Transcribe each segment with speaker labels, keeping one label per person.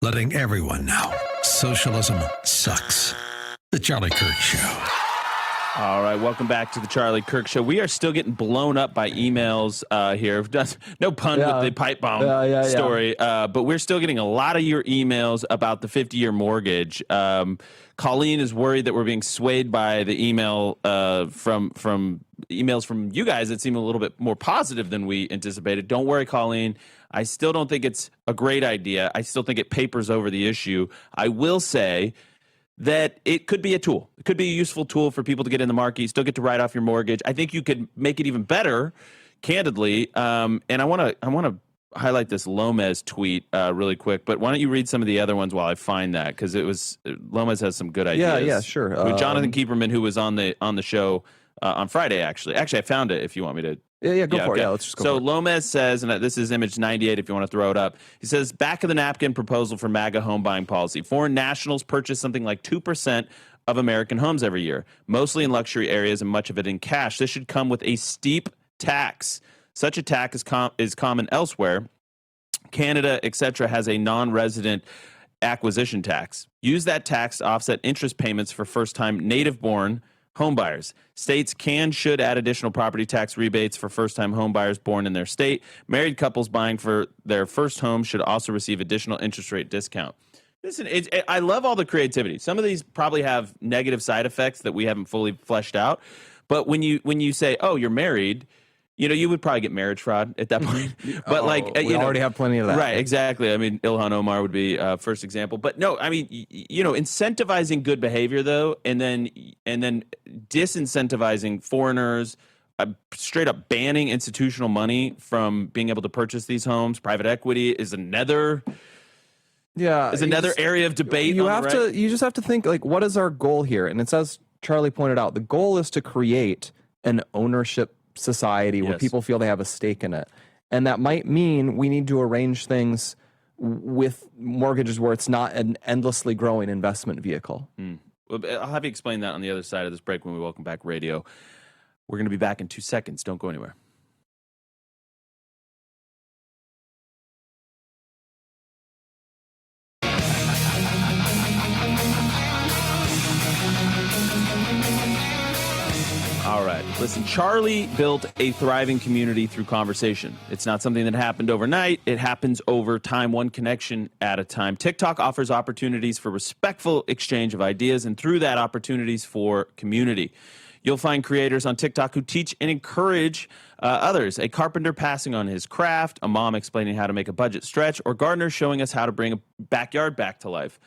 Speaker 1: letting everyone know socialism sucks. The Charlie Kirk Show.
Speaker 2: All right, welcome back to the Charlie Kirk Show. We are still getting blown up by emails here. No pun with the pipe bomb story, but we're still getting a lot of your emails about the 50-year mortgage. Colleen is worried that we're being swayed by the email from emails from you guys that seem a little bit more positive than we anticipated. Don't worry, Colleen. I still don't think it's a great idea. I still think it papers over the issue. I will say that it could be a tool. It could be a useful tool for people to get in the market. You still get to write off your mortgage. I think you could make it even better, candidly. And I want to highlight this Lomas tweet really quick. But why don't you read some of the other ones while I find that? Because Lomas has some good ideas.
Speaker 3: Yeah, sure.
Speaker 2: With Jonathan Keeperman, who was on the show on Friday, actually. Actually, I found it if you want me to.
Speaker 3: Yeah, go for it. Yeah, let's just go for it.
Speaker 2: So Lomas says, and this is image 98 if you want to throw it up. He says, back of the napkin proposal for MAGA home buying policy. Foreign nationals purchase something like 2% of American homes every year, mostly in luxury areas and much of it in cash. This should come with a steep tax. Such a tax is common elsewhere. Canada, etc., has a non-resident acquisition tax. Use that tax to offset interest payments for first-time native-born homebuyers. States should add additional property tax rebates for first-time homebuyers born in their state. Married couples buying for their first home should also receive additional interest rate discount. Listen, I love all the creativity. Some of these probably have negative side effects that we haven't fully fleshed out. But when you say, "Oh, you're married," you would probably get marriage fraud at that point. But
Speaker 3: we already have plenty of that.
Speaker 2: Right, exactly. I mean, Ilhan Omar would be first example. But no, I mean, incentivizing good behavior though, and then disincentivizing foreigners, straight up banning institutional money from being able to purchase these homes. Private equity is another area of debate.
Speaker 3: You just have to think, like, what is our goal here? And it's, as Charlie pointed out, the goal is to create an ownership society where people feel they have a stake in it. And that might mean we need to arrange things with mortgages where it's not an endlessly growing investment vehicle.
Speaker 2: Well, I'll have you explain that on the other side of this break when we welcome back radio. We're going to be back in 2 seconds. Don't go anywhere. All right. Listen, Charlie built a thriving community through conversation. It's not something that happened overnight. It happens over time, one connection at a time. TikTok offers opportunities for respectful exchange of ideas, and through that, opportunities for community. You'll find creators on TikTok who teach and encourage others. A carpenter passing on his craft, a mom explaining how to make a budget stretch, or gardeners showing us how to bring a backyard back to life.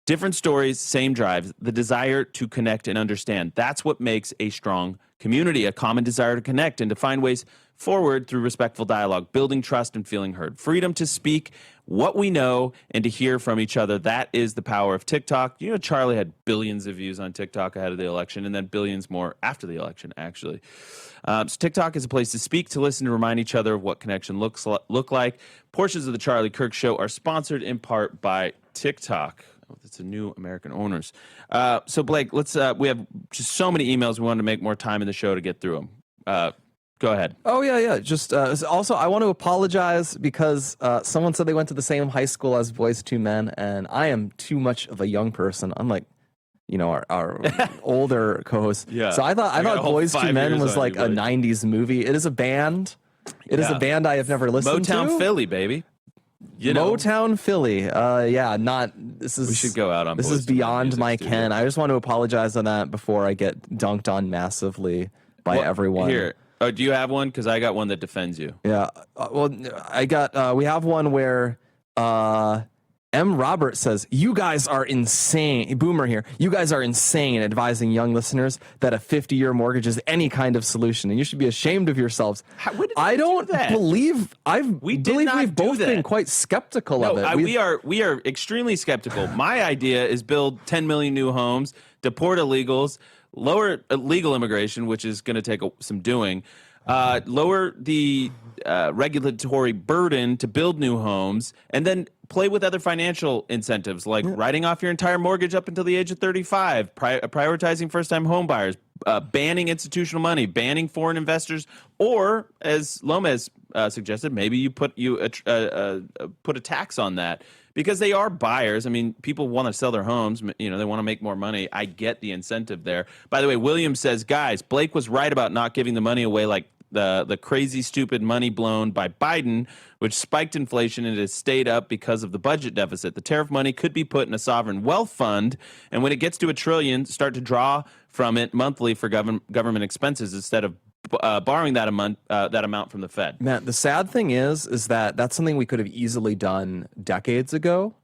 Speaker 2: Different stories, same drive, the desire to connect and understand. That's what makes a strong community, a common desire to connect and to find ways forward through respectful dialogue, building trust and feeling heard. Freedom to speak what we know and to hear from each other. That is the power of TikTok. Charlie had billions of views on TikTok ahead of the election and then billions more after the election, actually. So TikTok is a place to speak, to listen, to remind each other of what connection look like. Portions of the Charlie Kirk Show are sponsored in part by TikTok. It's a new American owners. So Blake, let's. We have just so many emails. We wanted to make more time in the show to get through them. Go ahead.
Speaker 3: Oh yeah. Just also, I want to apologize because someone said they went to the same high school as Boyz II Men, and I am too much of a young person, unlike our older co-host.
Speaker 2: Yeah.
Speaker 3: So I thought Boyz II Men was like a '90s movie. It is a band. It is a band I have never listened to.
Speaker 2: Motown Philly, baby.
Speaker 3: Motown Philly. We
Speaker 2: should go out on
Speaker 3: this is beyond my ken. I just want to apologize on that before I get dunked on massively by everyone.
Speaker 2: Here. Oh, do you have one? Because I got one that defends you.
Speaker 3: Yeah. We have one where M. Robert says, "You guys are insane." Boomer here. "You guys are insane advising young listeners that a 50-year mortgage is any kind of solution, and you should be ashamed of yourselves." I don't believe we've both been quite skeptical of it.
Speaker 2: We are extremely skeptical. My idea is build 10 million new homes, deport illegals, lower illegal immigration, which is going to take some doing, lower the regulatory burden to build new homes, and then play with other financial incentives like writing off your entire mortgage up until the age of 35, prioritizing first-time home buyers, banning institutional money, banning foreign investors, or, as Lomas suggested, maybe you put a tax on that, because they are buyers. I mean, people want to sell their homes. You know, they want to make more money. I get the incentive there. By the way, William says, guys, Blake was right about not giving the money away like the crazy, stupid money blown by Biden, which spiked inflation and has stayed up because of the budget deficit. The tariff money could be put in a sovereign wealth fund, and when it gets to $1 trillion, start to draw from it monthly for government expenses instead of borrowing that amount from the Fed.
Speaker 3: Matt, the sad thing is that that's something we could have easily done decades ago.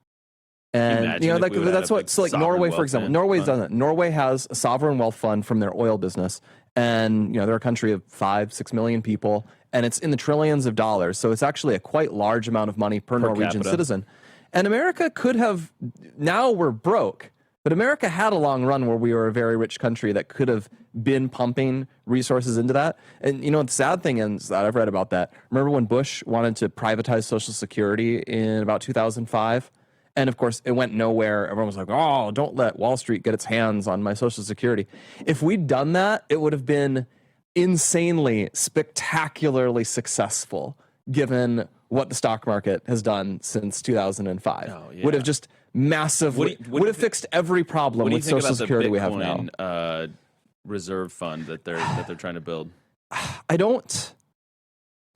Speaker 3: And you know, like that's what. So, like Norway, for example, Norway's done it. Norway has a sovereign wealth fund from their oil business, and you know they're a country of 5-6 million people, and it's in the trillions of dollars. So it's actually a quite large amount of money per Norwegian citizen. And America could have. Now we're broke, but America had a long run where we were a very rich country that could have been pumping resources into that. And you know, the sad thing is that I've read about that. Remember when Bush wanted to privatize Social Security in about 2005? And of course, it went nowhere. Everyone was like, oh, don't let Wall Street get its hands on my Social Security. If we'd done that, it would have been insanely, spectacularly successful, given what the stock market has done since 2005. Oh, yeah. Would have just massively, would have fixed every problem with Social Security we have now.
Speaker 2: Reserve fund that they're trying to build.
Speaker 3: I don't.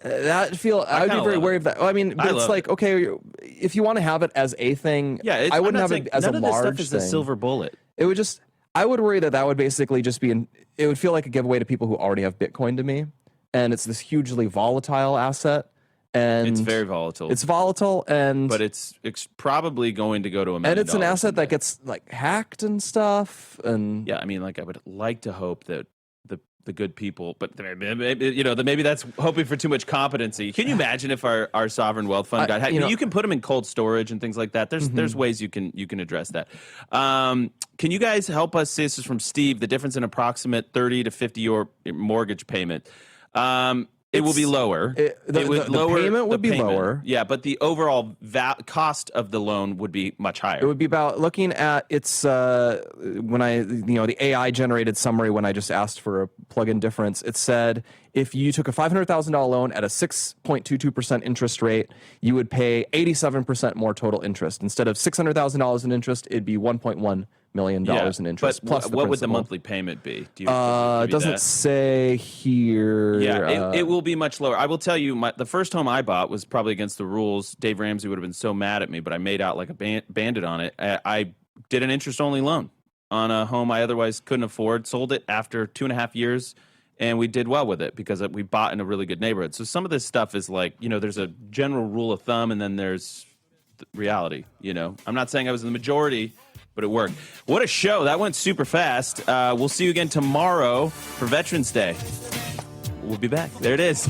Speaker 3: I'd be very wary of that. I mean, but it's like, okay, if you want to have it as a thing, yeah, I wouldn't have it as a large thing. None of this stuff is a silver bullet. It would just, I would worry that would basically just be, it would feel like a giveaway to people who already have Bitcoin to me. And it's this hugely volatile asset. And
Speaker 2: it's very volatile.
Speaker 3: It's volatile, but
Speaker 2: it's probably going to go to $1 million.
Speaker 3: And it's an asset that gets like hacked and stuff. And
Speaker 2: yeah, I mean, like I would like to hope that the good people, but you know, maybe that's hoping for too much competency. Can you imagine if our sovereign wealth fund got hacked? You can put them in cold storage and things like that. There's ways you can address that. Can you guys help us? This is from Steve. The difference in approximate 30 to 50 year mortgage payment. It will be lower.
Speaker 3: The payment would be lower.
Speaker 2: Yeah, but the overall cost of the loan would be much higher.
Speaker 3: It would be about looking at its the AI generated summary when I just asked for a plug-in difference. It said if you took a $500,000 loan at a 6.22% interest rate, you would pay 87% more total interest. Instead of $600,000 in interest, it'd be $1.1 million in interest.
Speaker 2: But what would the monthly payment be?
Speaker 3: It doesn't say here.
Speaker 2: Yeah, it will be much lower. I will tell you, the first home I bought was probably against the rules. Dave Ramsey would have been so mad at me, but I made out like a bandit on it. I did an interest-only loan on a home I otherwise couldn't afford, sold it after 2.5 years, and we did well with it because we bought in a really good neighborhood. So some of this stuff is like, there's a general rule of thumb, and then there's reality. I'm not saying I was in the majority, but it worked. What a show. That went super fast. We'll see you again tomorrow for Veterans Day. We'll be back. There it is.